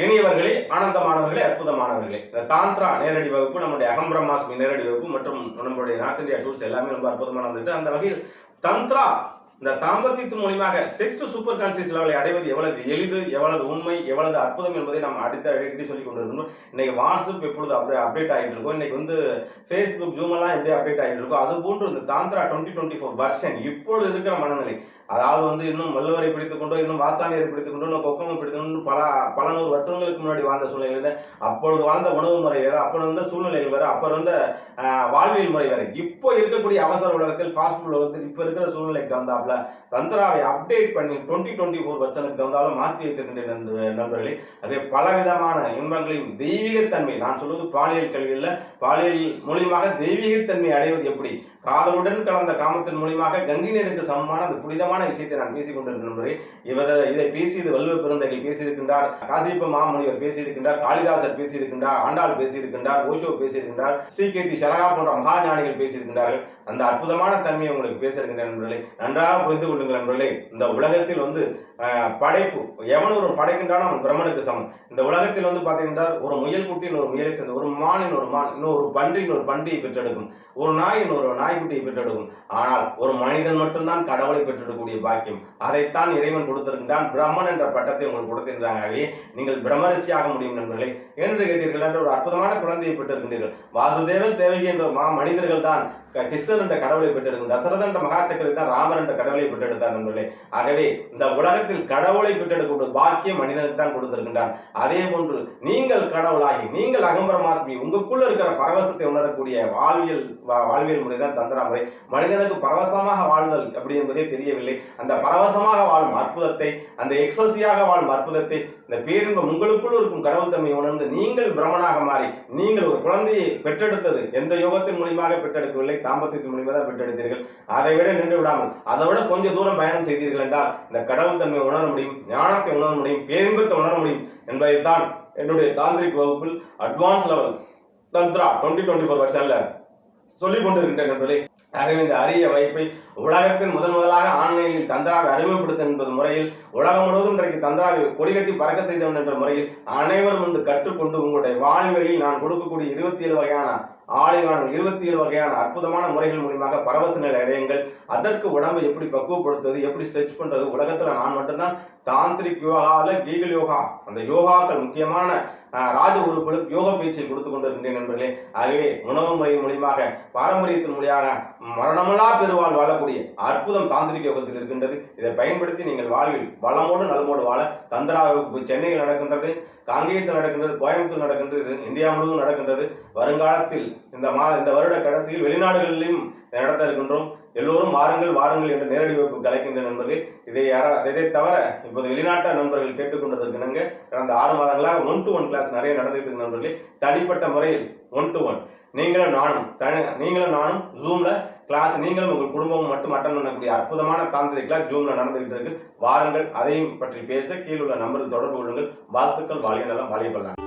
இனியவர்களே, ஆனந்தமானவர்களே, அற்புதமானவர்களே, இந்த தாந்திரா நேரடி வகுப்பு, நம்முடைய அகம் பிரம்மாஸ்மி நேரடி வகுப்பு மற்றும் நம்மளுடைய நார்த் இந்தியா டூர்ஸ் எல்லாமே ரொம்ப அற்புதமான வந்துட்டு. அந்த வகையில் தந்திரா இந்த தாம்பத்தியத்தின் மூலியமாக செக்ஸ் டு சூப்பர் கான்சியஸ் லெவலை அடைவது எவ்வளவு எளிது, எவ்வளவு உண்மை, எவ்வளவு அற்புதம் என்பதை நம்ம அடிக்கடி சொல்லிக் கொண்டிருக்கணும். இன்னைக்கு வாட்ஸ்அப் எப்பொழுது அப்டேட் ஆகிட்டு இருக்கும், இன்னைக்கு வந்து ஃபேஸ்புக் ஜூம் எல்லாம் எப்படி அப்டேட் ஆகிட்டு இருக்கும், அது போன்று இந்த தாந்திரா 2024 வெர்ஷன் இப்பொழுது இருக்கிற மனநிலை, அதாவது வந்து இன்னும் வள்ளுவரை பிடித்துக் கொண்டோ, இன்னும் வாசானியரை பிடித்துக் கொண்டோ, இன்னும் கொக்கமை பிடித்துக் கொண்டு பல நூறு வருஷங்களுக்கு முன்னாடி வாழ்ந்த சூழ்நிலையில அப்பொழுது வாழ்ந்த உணவு முறை வேறு, அப்போ இருந்த சூழ்நிலைகள் வேறு, அப்போ இருந்த வாழ்வியல் முறை வேறு, இப்போ இருக்கக்கூடிய அவசர உலகத்தில் ஃபாஸ்ட் ஃபுட் உலகத்தில் இப்போ இருக்கிற சூழ்நிலைக்கு தகுந்தாப்புல தந்திராவை அப்டேட் பண்ணி 2024 வருஷனுக்கு தகுந்தாலும் மாற்றி வைத்திருக்கின்ற நண்பர்களே. அதே பலவிதமான இன்பங்களையும் தெய்வீகத்தன்மை, நான் சொல்வது பாலியல் கல்வியில் பாலியல் மூலியமாக தெய்வீகத்தன்மை அடைவது எப்படி, காதலுடன் கலந்த காமத்தின் மூலியமாக கங்கினருக்கு சமமான அந்த புனிதமான விஷயத்தை நான் பேசிக் கொண்டிருக்கின்றேன். இதை பேசியது வள்ளுவ பெருந்தகை பேசியிருக்கின்றார், காசிப்ப மாமுனிவர் பேசியிருக்கின்றார், காளிதாசர் பேசியிருக்கின்றார், ஆண்டாள் பேசியிருக்கின்றார், ஓஷோ பேசியிருக்கின்றார், ஸ்ரீகேட்டி சரகா போன்ற மகாஞானிகள் பேசியிருக்கின்றார்கள். அந்த அற்புதமான தன்மையை உங்களுக்கு பேசியிருக்கின்ற நண்பர்களே, நன்றாக புரிந்து கொள்ளுங்கள் நண்பர்களே. இந்த உலகத்தில் வந்து படைப்பு எவன் ஒரு படைக்கின்றானோ அவன் பிரம்மனுக்கு சமம். இந்த உலகத்தில் வந்து பார்த்தீங்கன்னா ஒரு முயல் குட்டி இன்னொரு முயலை சேர்ந்து, ஒரு மான் இன்னொரு மான், இன்னொரு பன்றி இன்னொரு பன்றியை பெற்றெடுக்கும், ஒரு நாய் இன்னொரு நாய்க்குட்டியை பெற்றெடுக்கும். ஆனால் ஒரு மனிதன் மட்டும்தான் கடவுளை பெற்றெடுக்கக்கூடிய பாக்கியம். அதைத்தான் இறைவன் கொடுத்திருக்கின்றான். பிரம்மன் என்ற பட்டத்தை உங்களுக்கு கொடுத்திருக்கிறாங்கவே நீங்கள் பிரம்மரிஷியாக முடியும் நண்பர்களே என்று கேட்டீர்கள். என்ற ஒரு அற்புதமான குழந்தையை பெற்றிருக்கின்றீர்கள். வாசுதேவன் தேவகி என்ற மனிதர்கள் தான் கிருஷ்ணன் என்ற கடவுளை பெற்றெடுக்கும், தசரதன் என்ற மகாச்சக்கரை தான் ராமர் என்ற கடவுளை பெற்றெடுத்தார் நண்பர்களே. ஆகவே இந்த உலகத்தில் கடவுளை பெற்றெடுக்கக்கூடிய பாக்கியம் மனிதனுக்கு தான் கொடுத்திருக்கின்றான். அதே போன்று நீங்கள் கடவுளாகி, நீங்கள் அகம்பிரமாஸ்மி, உங்களுக்குள்ள இருக்கிற பரவசத்தை உணரக்கூடிய வாழ்வியல் முறைதான் தந்திரா முறை. மனிதனுக்கு பரவசமாக வாழ்தல் அப்படி என்பதே தெரியவில்லை. அந்த பரவசமாக வாழும் அற்புதத்தை, அந்த எக்ஸசியாக வாழும் அற்புதத்தை, இந்த பேரின்பம் உங்களுக்குள் இருக்கும் கடவுள் தன்மை உணர்ந்து நீங்கள் பிரமனாக மாறி நீங்கள் ஒரு குழந்தையை பெற்றெடுத்தது எந்த யோகத்தின் மூலியமாக பெற்றெடுக்கவில்லை, தாம்பத்தியத்தின் மூலியமாக தான் பெற்றெடுத்தீர்கள். அதை விட நின்று விடாமல் அதை விட கொஞ்சம் தூரம் பயணம் செய்தீர்கள் என்றால் இந்த கடவுள் தன்மை உணர முடியும், ஞானத்தை உணர முடியும், பேரின்பத்தை உணர முடியும் என்பதைத்தான் என்னுடைய தாந்திரிக் வகுப்பில் அட்வான்ஸ் லெவல் தந்திரா 2024 வருஷன்ல சொல்லிக் கொண்டிருக்கின்றேன் நண்பர்களே. ஆகவே இந்த அரிய வாய்ப்பை உலகத்தின் முதலாக ஆன்லைனில் தந்திராவை அறிமுகப்படுத்த என்பது முறையில் உலகம் முழுவதும் இன்றைக்கு தந்திராவை கொடிகட்டி பறக்க செய்தவன் என்ற முறையில் அனைவரும் வந்து கற்றுக்கொண்டு உங்களுடைய வாழ்வெளியில் நான் கொடுக்கக்கூடிய 27 வகையான 27 வகையான அற்புதமான முறைகள் மூலியமாக பரவச நிலை அடையுங்கள். அதற்கு உடம்பை எப்படி பக்குவப்படுத்துவது, எப்படி ஸ்ட்ரெச் பண்றது, உலகத்துல நான் மட்டும்தான் தாந்திரிக் யோகால கீகல் யோகா, அந்த யோகாக்கள் முக்கியமான ராஜ உறுப்புகளுக்கு யோக பயிற்சியை கொடுத்து கொண்டிருக்கின்றேன் நண்பர்களே. ஆகவே உணவு முறை மூலியமாக பாரம்பரியத்தின் மூலியாக மரணமல்லா பெருவாழ் வாழக்கூடிய அற்புதம் தாந்திரிக் யோகத்தில் இருக்கின்றது. இதை பயன்படுத்தி நீங்கள் வாழ்வில் வளமோடு நலமோடு வாழ தந்திரா வகுப்பு சென்னையில் நடக்கின்றது, காங்கேயத்தில் நடக்கின்றது, கோயம்புத்தூர் நடக்கின்றது, இந்தியா முழுவதும் நடக்கின்றது. வருங்காலத்தில் இந்த வருட கடைசியில் வெளிநாடுகளிலும் நடத்த இருக்கின்றோம். எல்லோரும் வாருங்கள் என்று நேரடி வகுப்பு கலைக்கின்ற நண்பர்களே. இதை தவிர இப்போது வெளிநாட்டு நண்பர்கள் கேட்டுக்கொண்டதற்கு நாங்கள் கடந்த 6 மாதங்களாக 1-to-1 கிளாஸ் நிறைய நடந்துகிட்டு இருக்கு நண்பர்களே. தனிப்பட்ட முறையில் 1-to-1 நீங்களும் நானும் ஜூம்ல கிளாஸ், நீங்களும் உங்கள் குடும்பமும் மட்டும் அட்டன் பண்ணக்கூடிய அற்புதமான தாந்திரிக் கிளாஸ் ஜூம்ல நடந்துகிட்டு இருக்கு. வாருங்கள், அதையும் பற்றி பேச கீழே உள்ள நம்பருக்கு தொடர்பு கொள்ளுங்கள். வாழ்த்துக்கள், வாழிய நலம், வாழிய பல்லாண்டு.